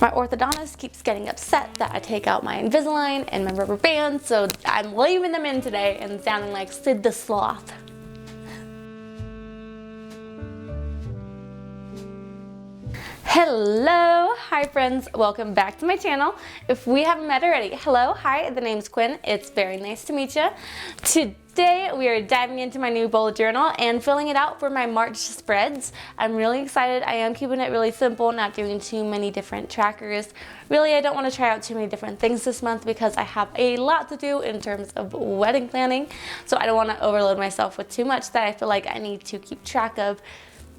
My orthodontist keeps getting upset that I take out my Invisalign and my rubber bands, so I'm leaving them in today and sounding like Sid the Sloth. Hello, hi friends, welcome back to my channel. If we haven't met already, hello, hi, the name's Quinn. It's very nice to meet you. Today we are diving into my new bullet journal and filling it out for my March spreads. I'm really excited. I am keeping it really simple, not doing too many different trackers. Really, I don't want to try out too many different things this month because I have a lot to do in terms of wedding planning. So I don't want to overload myself with too much that I feel like I need to keep track of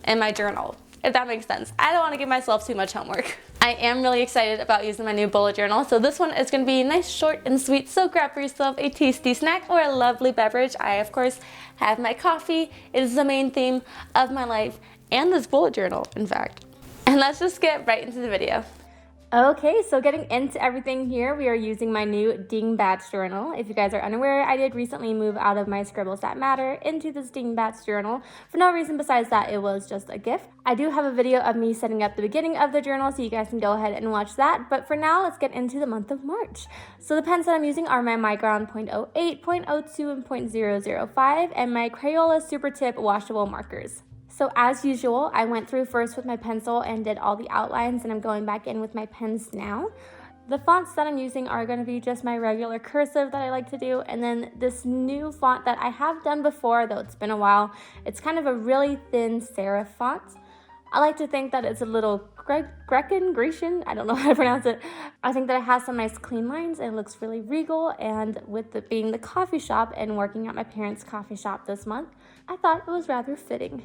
in my journal, if that makes sense. I don't want to give myself too much homework. I am really excited about using my new bullet journal. So this one is going to be nice, short, and sweet. So grab for yourself a tasty snack or a lovely beverage. I, of course, have my coffee. It is the main theme of my life and this bullet journal, in fact. And let's just get right into the video. Okay, so getting into everything here, we are using my new Dingbats journal. If you guys are unaware, I did recently move out of my Scribbles That Matter into this Dingbats journal for no reason besides that it was just a gift. I do have a video of me setting up the beginning of the journal, so you guys can go ahead and watch that. But for now, let's get into the month of March. So the pens that I'm using are my Micron .08, .02, and .005, and my Crayola Super Tip washable markers. So as usual, I went through first with my pencil and did all the outlines, and I'm going back in with my pens now. The fonts that I'm using are going to be just my regular cursive that I like to do, and then this new font that I have done before, though it's been a while. It's kind of a really thin serif font. I like to think that it's a little Grecian, I don't know how to pronounce it. I think that it has some nice clean lines and it looks really regal, and with it being the coffee shop and working at my parents' coffee shop this month, I thought it was rather fitting.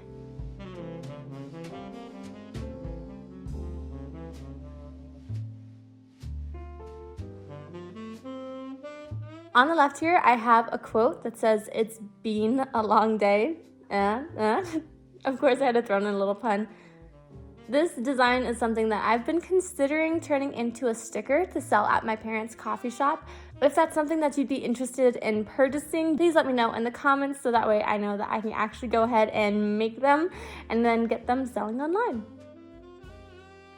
On the left here, I have a quote that says, "It's been a long day." Of course, I had to throw in a little pun. This design is something that I've been considering turning into a sticker to sell at my parents' coffee shop. If that's something that you'd be interested in purchasing, please let me know in the comments so that way I know that I can actually go ahead and make them and then get them selling online.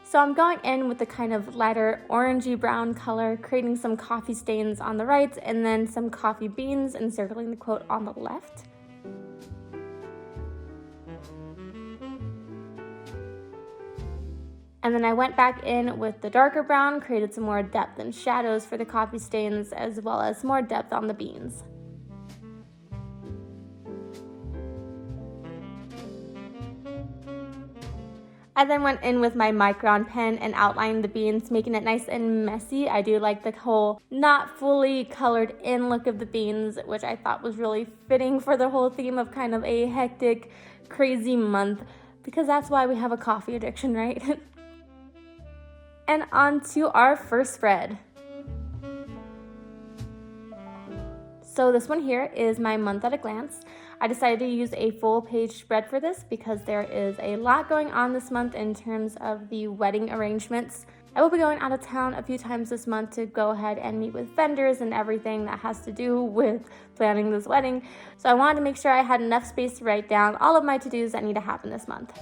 So I'm going in with the kind of lighter orangey brown color, creating some coffee stains on the right and then some coffee beans, encircling the quote on the left. And then I went back in with the darker brown, created some more depth and shadows for the coffee stains, as well as more depth on the beans. I then went in with my Micron pen and outlined the beans, making it nice and messy. I do like the whole not fully colored in look of the beans, which I thought was really fitting for the whole theme of kind of a hectic, crazy month, because that's why we have a coffee addiction, right? And on to our first spread. So this one here is my month at a glance. I decided to use a full page spread for this because there is a lot going on this month in terms of the wedding arrangements. I will be going out of town a few times this month to go ahead and meet with vendors and everything that has to do with planning this wedding. So I wanted to make sure I had enough space to write down all of my to-dos that need to happen this month.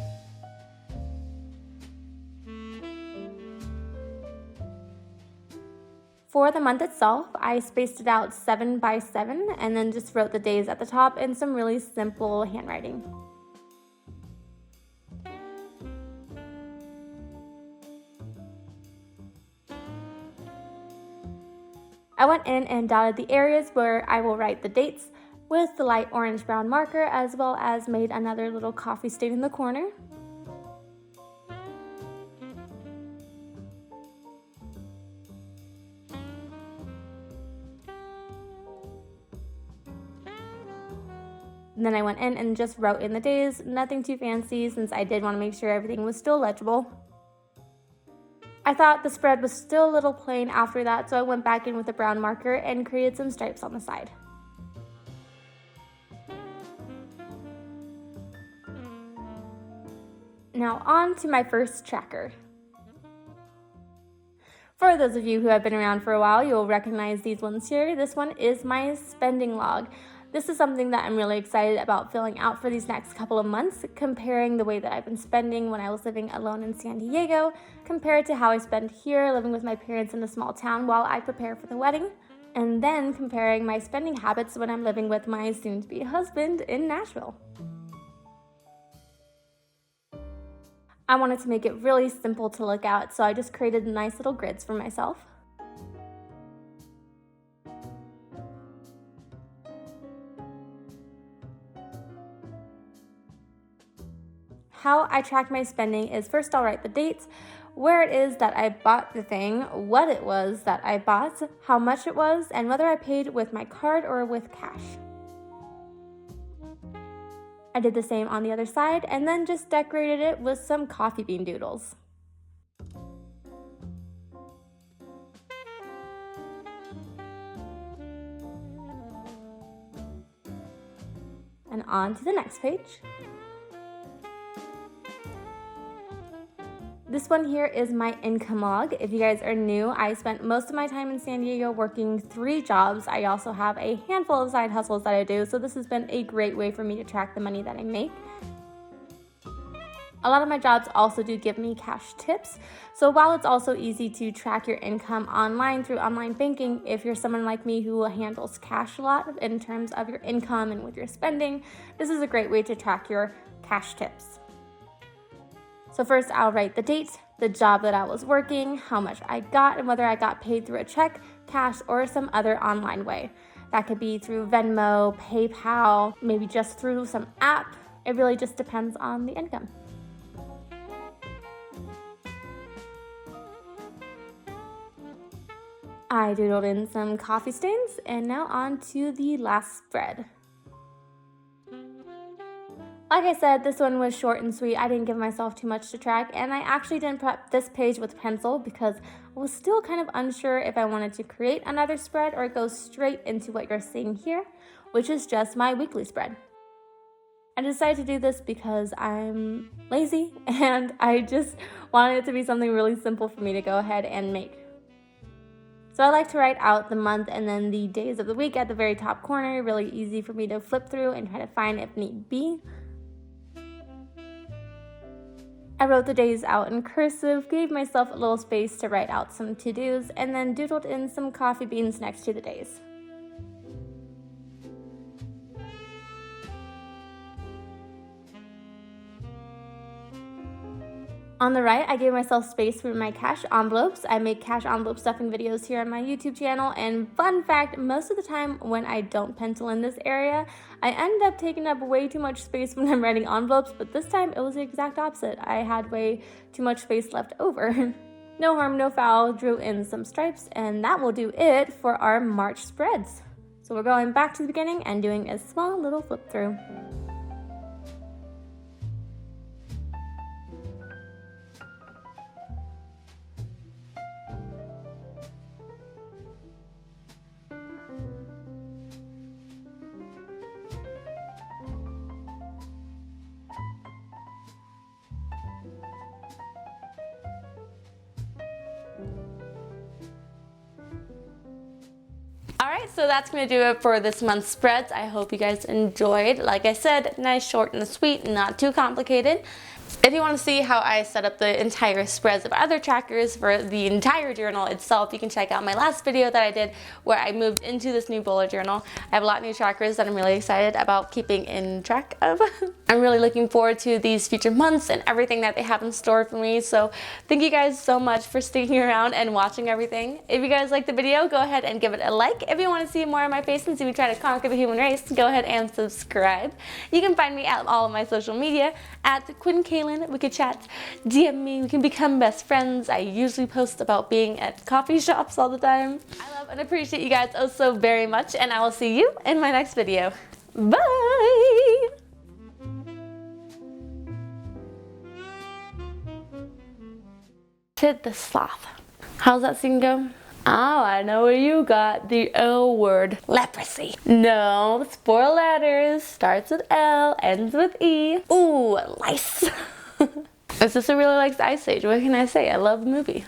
For the month itself, I spaced it out 7 by 7 and then just wrote the days at the top in some really simple handwriting. I went in and dotted the areas where I will write the dates with the light orange-brown marker, as well as made another little coffee stain in the corner. And then I went in and just wrote in the days, nothing too fancy since I did want to make sure everything was still legible. I thought the spread was still a little plain after that, so I went back in with a brown marker and created some stripes on the side. Now on to my first tracker. For those of you who have been around for a while, you'll recognize these ones here. This one is my spending log. This is something that I'm really excited about filling out for these next couple of months, comparing the way that I've been spending when I was living alone in San Diego compared to how I spend here living with my parents in a small town while I prepare for the wedding, and then comparing my spending habits when I'm living with my soon-to-be husband in Nashville. I wanted to make it really simple to look at, so I just created nice little grids for myself. How I track my spending is first I'll write the dates, where it is that I bought the thing, what it was that I bought, how much it was, and whether I paid with my card or with cash. I did the same on the other side and then just decorated it with some coffee bean doodles. And on to the next page. This one here is my income log. If you guys are new, I spent most of my time in San Diego working 3 jobs. I also have a handful of side hustles that I do, so this has been a great way for me to track the money that I make. A lot of my jobs also do give me cash tips, so while it's also easy to track your income online through online banking, if you're someone like me who handles cash a lot in terms of your income and with your spending, this is a great way to track your cash tips. So first I'll write the date, the job that I was working, how much I got, and whether I got paid through a check, cash, or some other online way. That could be through Venmo, PayPal, maybe just through some app. It really just depends on the income. I doodled in some coffee stains, and now on to the last spread. Like I said, this one was short and sweet. I didn't give myself too much to track, and I actually didn't prep this page with pencil because I was still kind of unsure if I wanted to create another spread or go straight into what you're seeing here, which is just my weekly spread. I decided to do this because I'm lazy and I just wanted it to be something really simple for me to go ahead and make. So I like to write out the month and then the days of the week at the very top corner, really easy for me to flip through and try to find if need be. I wrote the days out in cursive, gave myself a little space to write out some to-dos, and then doodled in some coffee beans next to the days. On the right, I gave myself space for my cash envelopes. I make cash envelope stuffing videos here on my YouTube channel, and fun fact, most of the time when I don't pencil in this area, I end up taking up way too much space when I'm writing envelopes, but this time it was the exact opposite. I had way too much space left over. No harm, no foul, drew in some stripes, and that will do it for our March spreads. So we're going back to the beginning and doing a small little flip through. Alright, so that's going to do it for this month's spreads. I hope you guys enjoyed. Like I said, nice, short, and sweet, not too complicated. If you want to see how I set up the entire spreads of other trackers for the entire journal itself, you can check out my last video that I did where I moved into this new bullet journal. I have a lot of new trackers that I'm really excited about keeping in track of. I'm really looking forward to these future months and everything that they have in store for me. So thank you guys so much for sticking around and watching everything. If you guys liked the video, go ahead and give it a like. If you want to see more of my face and see me try to conquer the human race, go ahead and subscribe. You can find me at all of my social media at Quinn Kaylin. We could chat, DM me, we can become best friends. I usually post about being at coffee shops all the time. I love and appreciate you guys oh so very much, and I will see you in my next video. Bye! Sid the Sloth. How's that scene go? Oh, I know where you got the L word. Leprosy. No, it's 4 letters. Starts with L, ends with E. Ooh, lice. My sister really likes Ice Age. What can I say? I love the movie.